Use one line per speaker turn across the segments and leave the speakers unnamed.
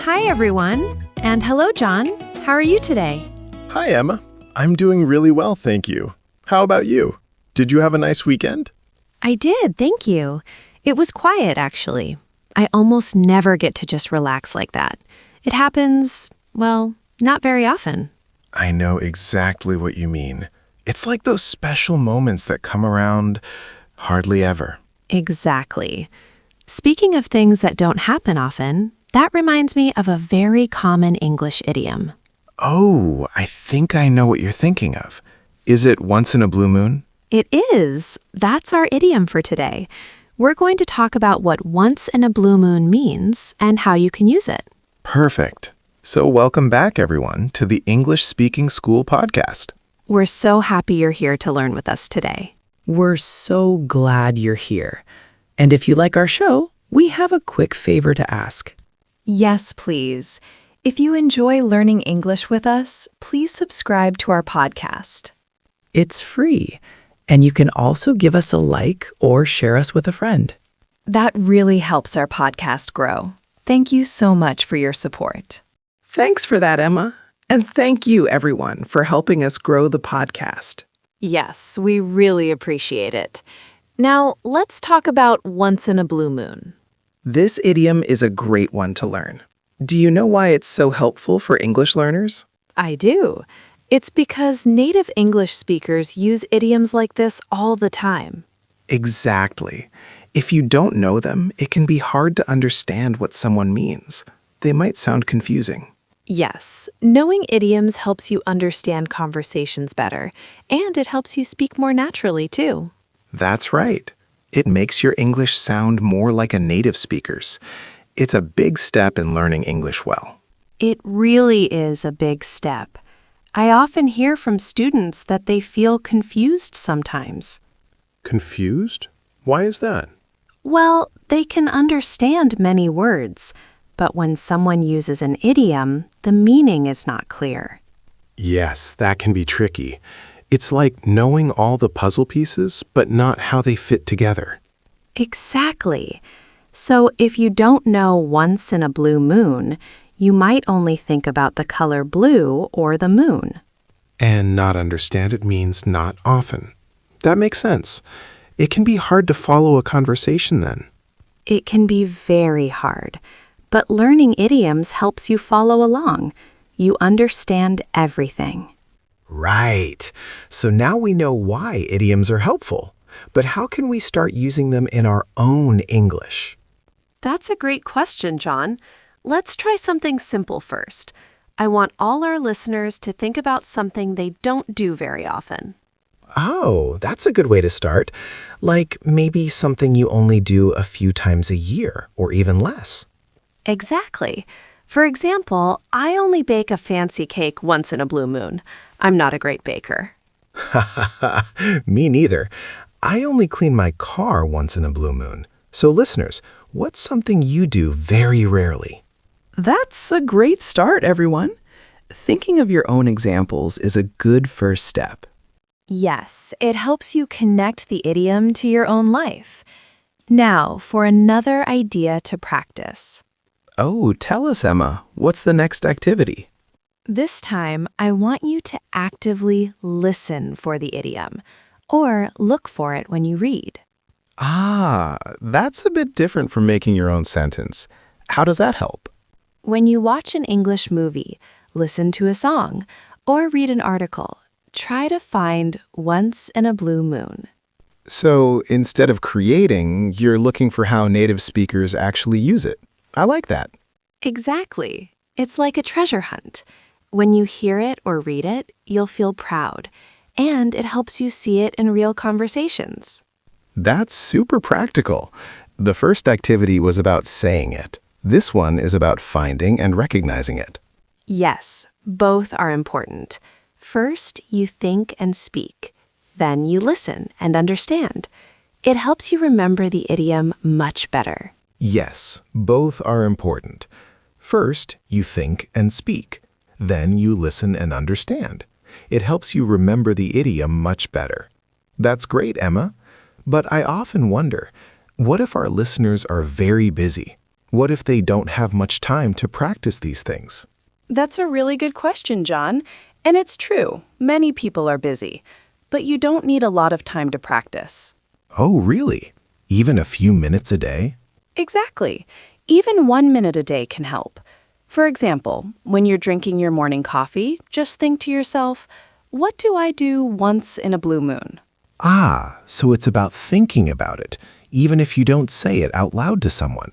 Hi, everyone. And hello, John. How are you today?
Hi, Emma. I'm doing really well, thank you. How about you? Did you have a nice weekend?
I did, thank you. It was quiet, actually. I almost never get to just relax like that. It happens, well, not very often.
I know exactly what you mean. It's like those special moments that come around hardly ever.
Exactly. Speaking of things that don't happen often, that reminds me of a very common English idiom.
Oh, I think I know what you're thinking of. Is it once in a blue moon?
It is. That's our idiom for today. We're going to talk about what once in a blue moon means and how you can use it.
Perfect. So welcome back, everyone, to the English Speaking School podcast.
We're so happy you're here to learn with us today.
We're so glad you're here. And if you like our show, we have a quick favor to ask.
Yes, please. If you enjoy learning English with us, please subscribe to our podcast.
It's free, and you can also give us a like or share us with a friend.
That really helps our podcast grow. Thank you so much for your support.
Thanks for that, Emma. And thank you, everyone, for helping us grow the podcast.
Yes, we really appreciate it. Now, let's talk about once in a blue moon.
This idiom is a great one to learn. Do you know why it's so helpful for English learners?
I do. It's because native English speakers use idioms like this all the time.
Exactly. If you don't know them, it can be hard to understand what someone means. They might sound confusing.
Yes, knowing idioms helps you understand conversations better, and it helps you speak more naturally, too.
That's right. It makes your English sound more like a native speaker's. It's a big step in learning English well.
It really is a big step. I often hear from students that they feel confused sometimes.
Confused? Why is that?
Well, they can understand many words, but when someone uses an idiom, the meaning is not clear.
Yes, that can be tricky. It's like knowing all the puzzle pieces, but not how they fit together.
Exactly. So if you don't know once in a blue moon, you might only think about the color blue or the moon.
And not understand it means not often. That makes sense. It can be hard to follow a conversation then.
It can be very hard, but learning idioms helps you follow along. You understand everything.
Right. So now we know why idioms are helpful. But how can we start using them in our own English?
That's a great question, John. Let's try something simple first. I want all our listeners to think about something they don't do very often.
Oh, that's a good way to start. Like maybe something you only do a few times a year or even less.
Exactly. For example, I only bake a fancy cake once in a blue moon. I'm not a great baker.
Me neither. I only clean my car once in a blue moon. So listeners, what's something you do very rarely?
That's a great start, everyone. Thinking of your own examples is a good first step.
Yes, it helps you connect the idiom to your own life. Now, for another idea to practice.
Oh, tell us, Emma, what's the next activity?
This time, I want you to actively listen for the idiom, or look for it when you read.
Ah, that's a bit different from making your own sentence. How does that help?
When you watch an English movie, listen to a song, or read an article, try to find once in a blue moon.
So instead of creating, you're looking for how native speakers actually use it. I like that.
Exactly. It's like a treasure hunt. When you hear it or read it, you'll feel proud, and it helps you see it in real conversations.
That's super practical. The first activity was about saying it. This one is about finding and recognizing it.
Yes, both are important. First, you think and speak. Then you listen and understand. It helps you remember the idiom much better.
Yes, both are important. First, you think and speak. Then you listen and understand. It helps you remember the idiom much better. That's great, Emma. But I often wonder, what if our listeners are very busy? What if they don't have much time to practice these things?
That's a really good question, John. And it's true, many people are busy. But you don't need a lot of time to practice.
Oh, really? Even a few minutes a day?
Exactly. Even 1 minute a day can help. For example, when you're drinking your morning coffee, just think to yourself, what do I do once in a blue moon?
Ah, so it's about thinking about it, even if you don't say it out loud to someone.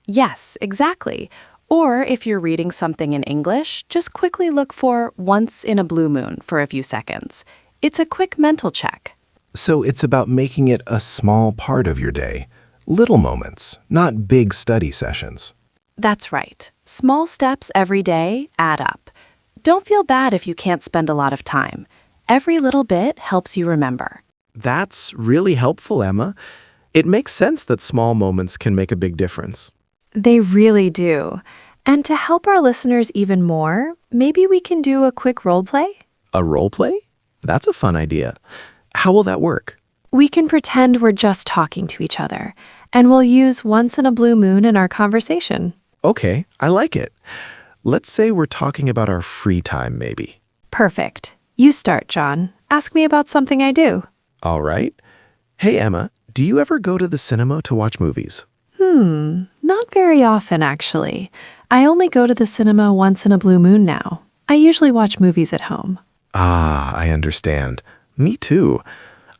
Yes, exactly. Or if you're reading something in English, just quickly look for once in a blue moon for a few seconds. It's a quick mental check.
So it's about making it a small part of your day. Little moments, not big study sessions.
That's right. Small steps every day add up. Don't feel bad if you can't spend a lot of time. Every little bit helps you remember.
That's really helpful, Emma. It makes sense that small moments can make a big difference.
They really do. And to help our listeners even more, maybe we can do a quick role play?
A role play? That's a fun idea. How will that work?
We can pretend we're just talking to each other, and we'll use once in a blue moon in our conversation.
Okay, I like it. Let's say we're talking about our free time, maybe.
Perfect. You start, John. Ask me about something I do.
All right. Hey, Emma, do you ever go to the cinema to watch movies?
Not very often, actually. I only go to the cinema once in a blue moon now. I usually watch movies at home.
Ah, I understand. Me too.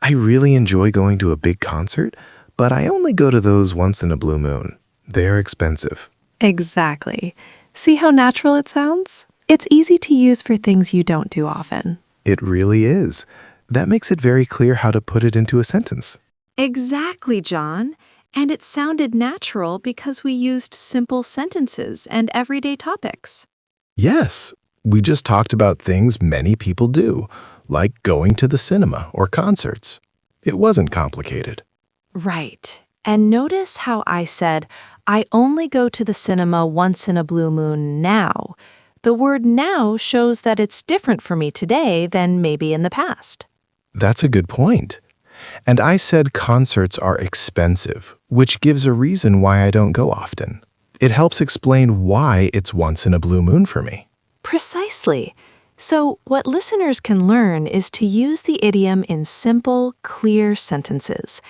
I really enjoy going to a big concert, but I only go to those once in a blue moon. They're expensive.
Exactly. See how natural it sounds? It's easy to use for things you don't do often.
It really is. That makes it very clear how to put it into a sentence.
Exactly, John. And it sounded natural because we used simple sentences and everyday topics.
Yes, we just talked about things many people do, like going to the cinema or concerts. It wasn't complicated.
Right. And notice how I said, I only go to the cinema once in a blue moon now. The word now shows that it's different for me today than maybe in the past.
That's a good point. And I said concerts are expensive, which gives a reason why I don't go often. It helps explain why it's once in a blue moon for me.
Precisely. So what listeners can learn is to use the idiom in simple, clear sentences.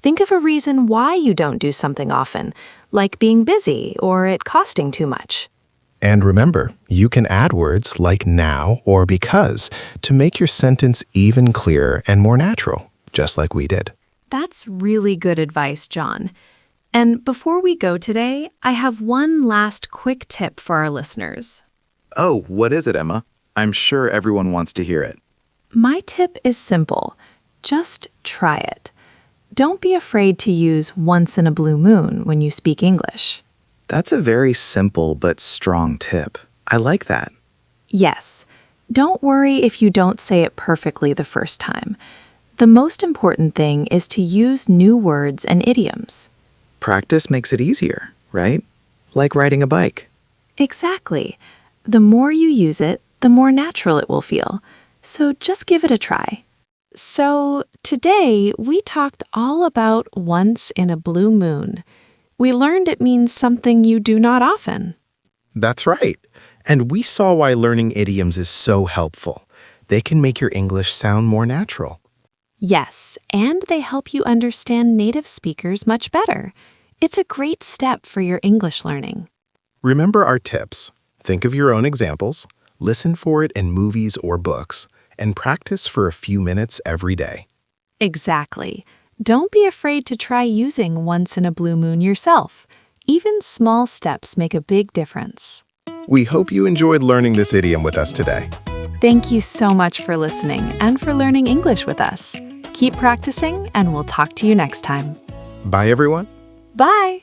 Think of a reason why you don't do something often, like being busy or it costing too much.
And remember, you can add words like now or because to make your sentence even clearer and more natural, just like we did.
That's really good advice, John. And before we go today, I have one last quick tip for our listeners.
Oh, what is it, Emma? I'm sure everyone wants to hear it.
My tip is simple. Just try it. Don't be afraid to use once in a blue moon when you speak English.
That's a very simple but strong tip. I like that.
Yes. Don't worry if you don't say it perfectly the first time. The most important thing is to use new words and idioms.
Practice makes it easier, right? Like riding a bike.
Exactly. The more you use it, the more natural it will feel. So just give it a try. So today we talked all about once in a blue moon. We learned it means something you do not often.
That's right. And we saw why learning idioms is so helpful. They can make your English sound more natural.
Yes, and they help you understand native speakers much better. It's a great step for your English learning.
Remember our tips. Think of your own examples, listen for it in movies or books, and practice for a few minutes every day.
Exactly. Don't be afraid to try using once in a blue moon yourself. Even small steps make a big difference.
We hope you enjoyed learning this idiom with us today.
Thank you so much for listening and for learning English with us. Keep practicing, and we'll talk to you next time.
Bye, everyone.
Bye!